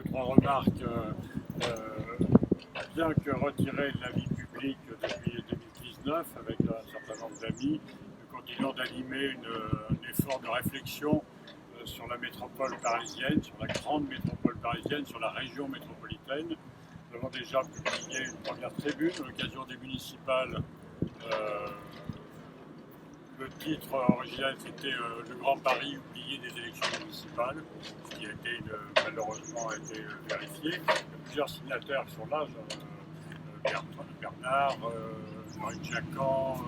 trois remarques. Bien que retiré de la vie publique depuis 2019, avec un certain nombre d'amis, nous continuons d'animer un effort de réflexion sur la métropole parisienne, sur la grande métropole parisienne, sur la région métropolitaine. Nous avons déjà publié une première tribune à l'occasion des municipales. Le titre original, c'était Le Grand Paris oublié des élections municipales, ce qui a été malheureusement été vérifié. Il y a plusieurs signataires qui sont là, Bernard, Marine Jacan,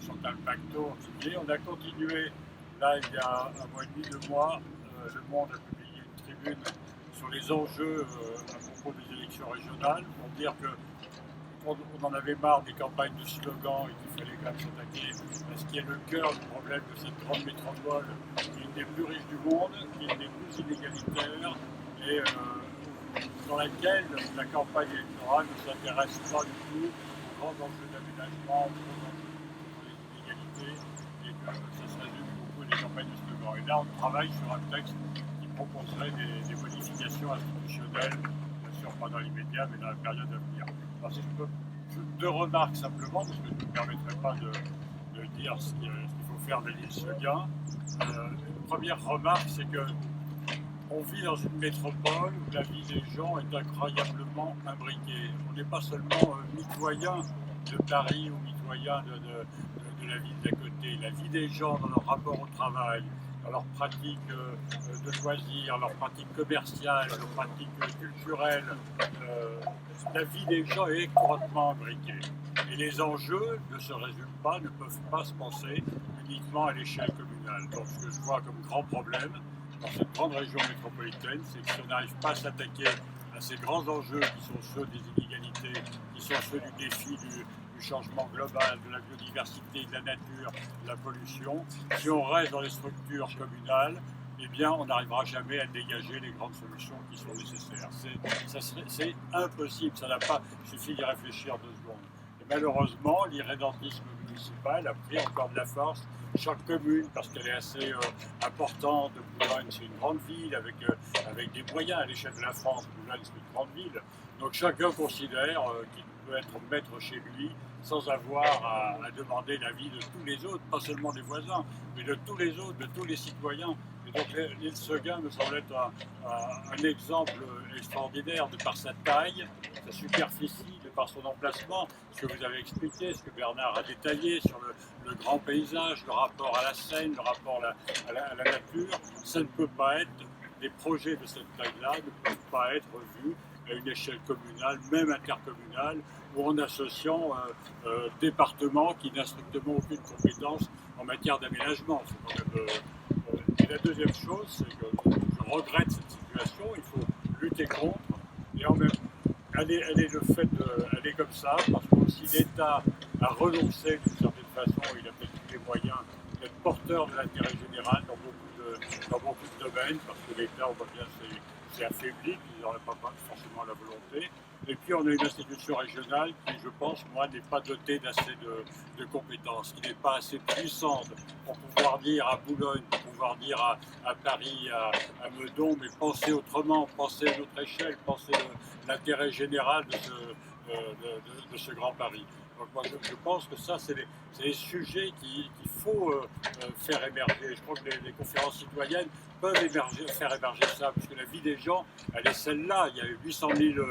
Chantal Pacto. On a continué, là il y a un mois et demi, 2 mois, Le Monde a publié une tribune sur les enjeux à propos des élections régionales, pour dire que on en avait marre des campagnes de slogans et qu'il fallait quand même s'attaquer à ce qui est le cœur du problème de cette grande métropole, qui est une des plus riches du monde, qui est une des plus inégalitaires et dans laquelle la campagne électorale ne s'intéresse pas du tout aux grands enjeux d'aménagement, aux grands enjeux contre les inégalités, et que ça se résume beaucoup à des campagnes de slogans. Et là, on travaille sur un texte qui proposerait des modifications institutionnelles, bien sûr pas dans l'immédiat, mais dans la période à venir. Alors, si je peux, 2 remarques simplement, parce que je ne me permettrai pas de dire ce qu'il faut faire de l'île Seguin. Une première remarque, c'est que on vit dans une métropole où la vie des gens est incroyablement imbriquée. On n'est pas seulement mitoyen de Paris ou mitoyen de la ville d'à côté. La vie des gens dans leur rapport au travail, dans leurs pratiques de loisirs, leurs pratiques commerciales, leurs pratiques culturelles, la vie des gens est étroitement imbriquée. Et les enjeux ne se résument pas, ne peuvent pas se penser uniquement à l'échelle communale. Donc ce que je vois comme grand problème dans cette grande région métropolitaine, c'est que si on n'arrive pas à s'attaquer à ces grands enjeux qui sont ceux des inégalités, qui sont ceux du défi du changement global, de la biodiversité, de la nature, de la pollution, si on reste dans les structures communales, eh bien, on n'arrivera jamais à dégager les grandes solutions qui sont nécessaires. C'est impossible, ça n'a pas, il suffit d'y réfléchir 2 secondes. Et malheureusement, l'irrédentisme municipal a pris encore de la force. Chaque commune, parce qu'elle est assez importante, Boulogne c'est une grande ville avec des moyens à l'échelle de la France, Boulogne c'est une grande ville, donc chacun considère qu'il peut être maître chez lui sans avoir à demander l'avis de tous les autres, pas seulement des voisins, mais de tous les autres, de tous les citoyens. Et donc l'île Seguin me semble être un exemple extraordinaire de par sa taille, sa superficie, de par son emplacement, ce que vous avez expliqué, ce que Bernard a détaillé sur le grand paysage, le rapport à la Seine, le rapport à la nature. Ça ne peut pas être, des projets de cette taille-là ne peuvent pas être vus à une échelle communale, même intercommunale, ou en associant départements qui n'a strictement aucune compétence en matière d'aménagement. Et la deuxième chose, c'est que je regrette cette situation, il faut lutter contre, et en même elle est le fait elle est comme ça, parce que aussi l'État a renoncé d'une certaine façon, il a peut-être eu les moyens d'être porteur de l'intérêt général dans beaucoup de domaines, parce que l'État, on voit bien, c'est affaibli, qu'ils n'auraient pas forcément la volonté. Et puis on a une institution régionale qui, je pense, moi, n'est pas dotée d'assez de compétences, qui n'est pas assez puissante pour pouvoir dire à Boulogne, pour pouvoir dire à Paris, à Meudon, mais penser autrement, penser à notre échelle, penser l'intérêt général de ce grand Paris. Donc moi, je pense que ça, c'est les sujets qu'il faut faire émerger. Je crois que les conférences citoyennes peuvent faire émerger ça, puisque la vie des gens, elle est celle-là. Il y a 800 000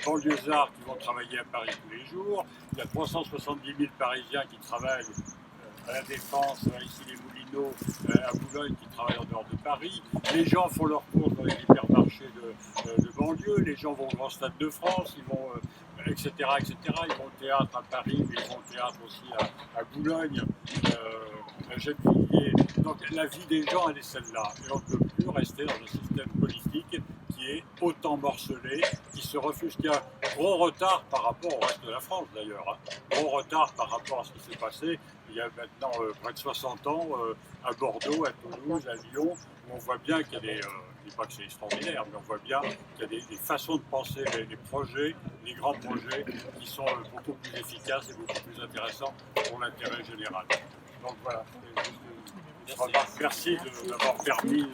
banlieusards qui vont travailler à Paris tous les jours. Il y a 370 000 Parisiens qui travaillent à la Défense, ici les Moulineaux, à Boulogne, qui travaillent en dehors de Paris. Les gens font leurs courses dans les hypermarchés de banlieue, les gens vont au Grand Stade de France, ils vont, etc., etc. Ils vont au théâtre à Paris, mais ils vont au théâtre aussi à Boulogne, à Gennevilliers. Donc la vie des gens, elle est celle-là. Et on ne peut plus rester dans un système politique qui est autant morcelé, qui se refuse, qui a un gros retard par rapport au reste de la France d'ailleurs. Hein. Gros retard par rapport à ce qui s'est passé il y a maintenant près de 60 ans à Bordeaux, à Toulouse, à Lyon, où on voit bien qu'il y a des... je ne dis pas que c'est extraordinaire, mais on voit bien qu'il y a des façons de penser les projets, les grands projets, qui sont beaucoup plus efficaces et beaucoup plus intéressants pour l'intérêt général. Donc voilà, c'est juste une remarque. Merci de m'avoir permis